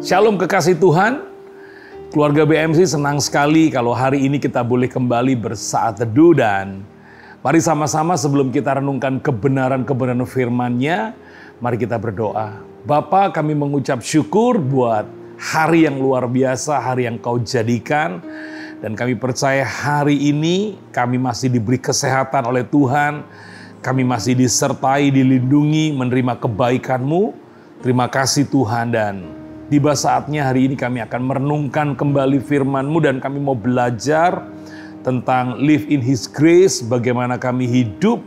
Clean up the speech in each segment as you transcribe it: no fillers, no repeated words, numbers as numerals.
Shalom kekasih Tuhan, keluarga BMC senang sekali kalau hari ini kita boleh kembali bersaat teduh dan mari sama-sama sebelum kita renungkan kebenaran-kebenaran firman-Nya, mari kita berdoa. Bapa, kami mengucap syukur buat hari yang luar biasa, hari yang Kau jadikan. Dan kami percaya hari ini kami masih diberi kesehatan oleh Tuhan. Kami masih disertai, dilindungi, menerima kebaikan-Mu. Terima kasih Tuhan, dan tiba saatnya hari ini kami akan merenungkan kembali firman-Mu dan kami mau belajar tentang live in His grace, bagaimana kami hidup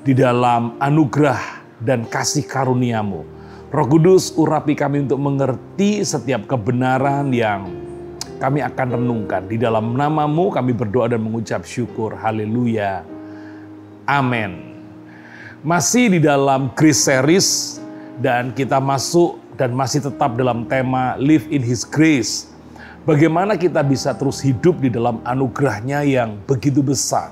di dalam anugerah dan kasih karunia-Mu. Roh Kudus, urapi kami untuk mengerti setiap kebenaran yang kami akan renungkan. Di dalam nama-Mu kami berdoa dan mengucap syukur. Haleluya. Amin. Masih di dalam Grace Series dan kita masuk dan masih tetap dalam tema Live in His Grace. Bagaimana kita bisa terus hidup di dalam anugerah-Nya yang begitu besar.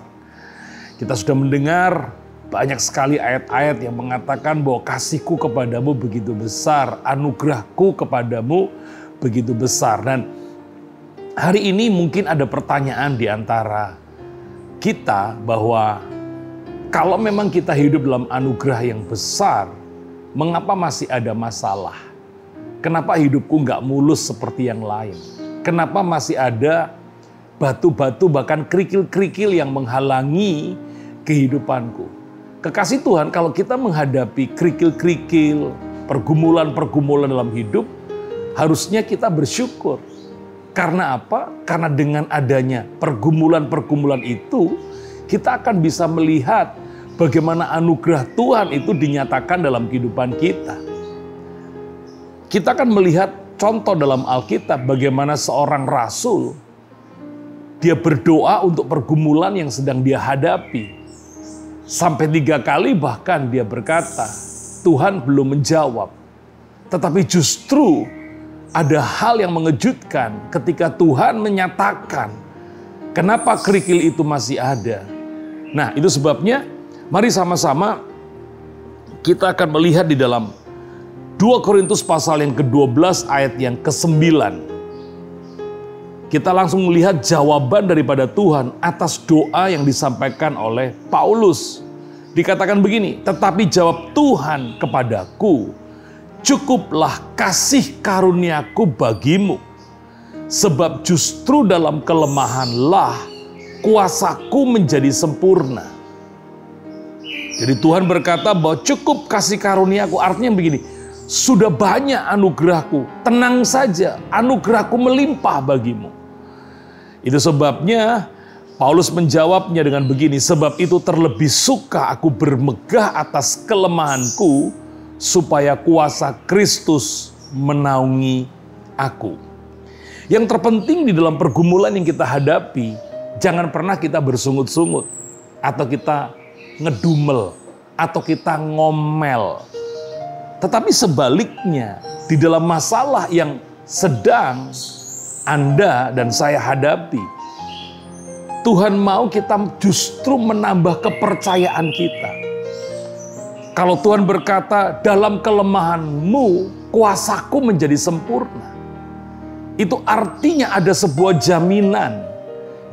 Kita sudah mendengar banyak sekali ayat-ayat yang mengatakan bahwa kasih-Ku kepadamu begitu besar, anugerah-Ku kepadamu begitu besar. Dan hari ini mungkin ada pertanyaan di antara kita bahwa kalau memang kita hidup dalam anugerah yang besar, mengapa masih ada masalah? Kenapa hidupku nggak mulus seperti yang lain? Kenapa masih ada batu-batu bahkan kerikil-kerikil yang menghalangi kehidupanku? Kekasih Tuhan, kalau kita menghadapi kerikil-kerikil, pergumulan-pergumulan dalam hidup, harusnya kita bersyukur. Karena apa? Karena dengan adanya pergumulan-pergumulan itu, kita akan bisa melihat bagaimana anugerah Tuhan itu dinyatakan dalam kehidupan kita. Kita akan melihat contoh dalam Alkitab bagaimana seorang rasul, dia berdoa untuk pergumulan yang sedang dia hadapi. Sampai 3 kali bahkan dia berkata, Tuhan belum menjawab. Tetapi justru ada hal yang mengejutkan ketika Tuhan menyatakan kenapa kerikil itu masih ada. Nah, itu sebabnya mari sama-sama kita akan melihat di dalam 2 Korintus pasal yang ke-12 ayat yang ke-9. Kita langsung melihat jawaban daripada Tuhan atas doa yang disampaikan oleh Paulus. Dikatakan begini, tetapi jawab Tuhan kepadaku, cukuplah kasih karuniaku bagimu. Sebab justru dalam kelemahanlah kuasaku menjadi sempurna. Jadi Tuhan berkata bahwa cukup kasih karuniaku, artinya begini, sudah banyak anugerahku, tenang saja, anugerahku melimpah bagimu. Itu sebabnya Paulus menjawabnya dengan begini, sebab itu terlebih suka aku bermegah atas kelemahanku, supaya kuasa Kristus menaungi aku. Yang terpenting di dalam pergumulan yang kita hadapi, jangan pernah kita bersungut-sungut, atau kita ngedumel, atau kita ngomel. Tetapi sebaliknya, di dalam masalah yang sedang Anda dan saya hadapi, Tuhan mau kita justru menambah kepercayaan kita. Kalau Tuhan berkata, dalam kelemahanmu, kuasaku menjadi sempurna. Itu artinya ada sebuah jaminan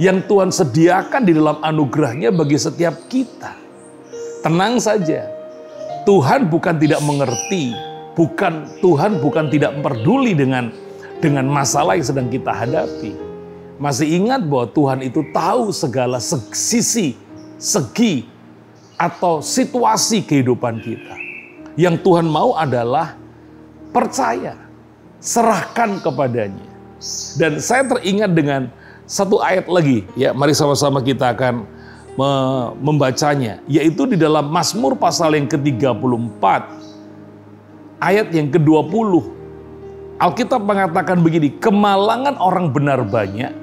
yang Tuhan sediakan di dalam anugerah-Nya bagi setiap kita. Tenang saja. Tuhan bukan tidak mengerti, Tuhan bukan tidak peduli dengan masalah yang sedang kita hadapi. Masih ingat bahwa Tuhan itu tahu segala segi atau situasi kehidupan kita. Yang Tuhan mau adalah percaya, serahkan kepadanya. Dan saya teringat dengan satu ayat lagi, ya, mari sama-sama kita akan membacanya, yaitu di dalam Mazmur pasal yang ke-34 ayat yang ke-20. Alkitab mengatakan begini, kemalangan orang benar banyak,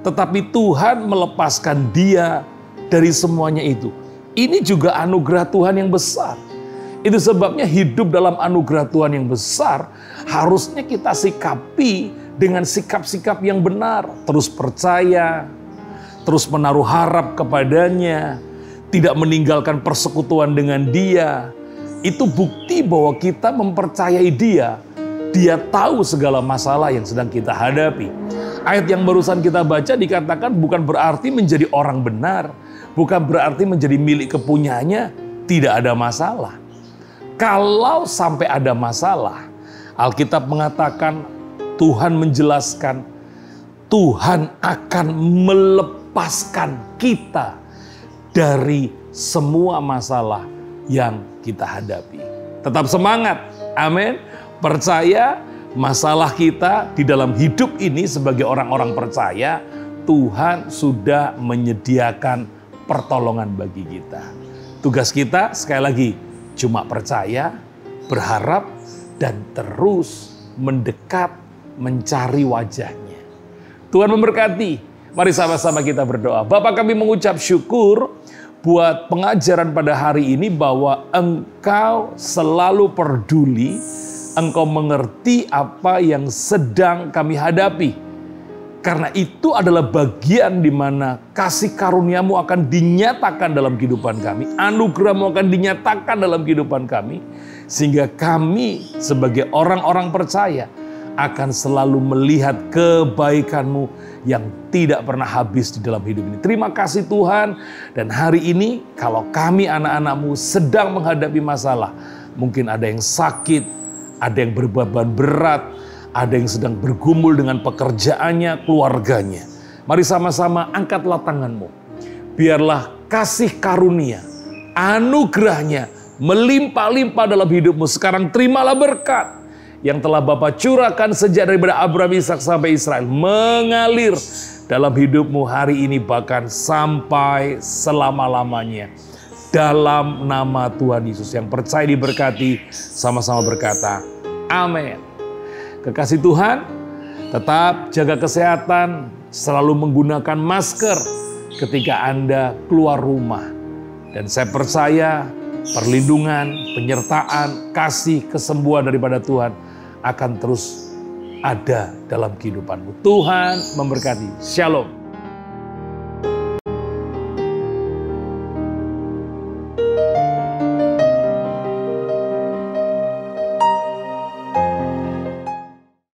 tetapi Tuhan melepaskan dia dari semuanya itu. Ini juga anugerah Tuhan yang besar. Itu sebabnya hidup dalam anugerah Tuhan yang besar harusnya kita sikapi dengan sikap-sikap yang benar, terus percaya, terus menaruh harap kepadanya, tidak meninggalkan persekutuan dengan Dia. Itu bukti bahwa kita mempercayai Dia Dia tahu segala masalah yang sedang kita hadapi. Ayat yang barusan kita baca dikatakan bukan berarti menjadi orang benar, bukan berarti menjadi milik kepunyaannya tidak ada masalah. Kalau sampai ada masalah, Alkitab mengatakan, Tuhan menjelaskan, Tuhan akan melepaskan kita dari semua masalah yang kita hadapi. Tetap semangat, amin. Percaya masalah kita di dalam hidup ini sebagai orang-orang percaya, Tuhan sudah menyediakan pertolongan bagi kita. Tugas kita sekali lagi cuma percaya, berharap, dan terus mendekat mencari wajahnya. Tuhan memberkati. Mari sama-sama kita berdoa. Bapa, kami mengucap syukur buat pengajaran pada hari ini bahwa Engkau selalu peduli, Engkau mengerti apa yang sedang kami hadapi. Karena itu adalah bagian di mana kasih karuniamu akan dinyatakan dalam kehidupan kami. Anugerahmu akan dinyatakan dalam kehidupan kami. Sehingga kami sebagai orang-orang percaya akan selalu melihat kebaikan-Mu yang tidak pernah habis di dalam hidup ini. Terima kasih Tuhan. Dan hari ini kalau kami anak-anak-Mu sedang menghadapi masalah. Mungkin ada yang sakit, ada yang berbeban berat, ada yang sedang bergumul dengan pekerjaannya, keluarganya. Mari sama-sama angkatlah tanganmu. Biarlah kasih karunia, anugerahnya melimpah-limpah dalam hidupmu. Sekarang terimalah berkat yang telah Bapa curahkan sejak daripada Abraham, Ishak sampai Israel. Mengalir dalam hidupmu hari ini bahkan sampai selama-lamanya. Dalam nama Tuhan Yesus, yang percaya diberkati, sama-sama berkata, amin. Kekasih Tuhan, tetap jaga kesehatan, selalu menggunakan masker ketika Anda keluar rumah. Dan saya percaya perlindungan, penyertaan, kasih, kesembuhan daripada Tuhan akan terus ada dalam kehidupanmu. Tuhan memberkati. Shalom.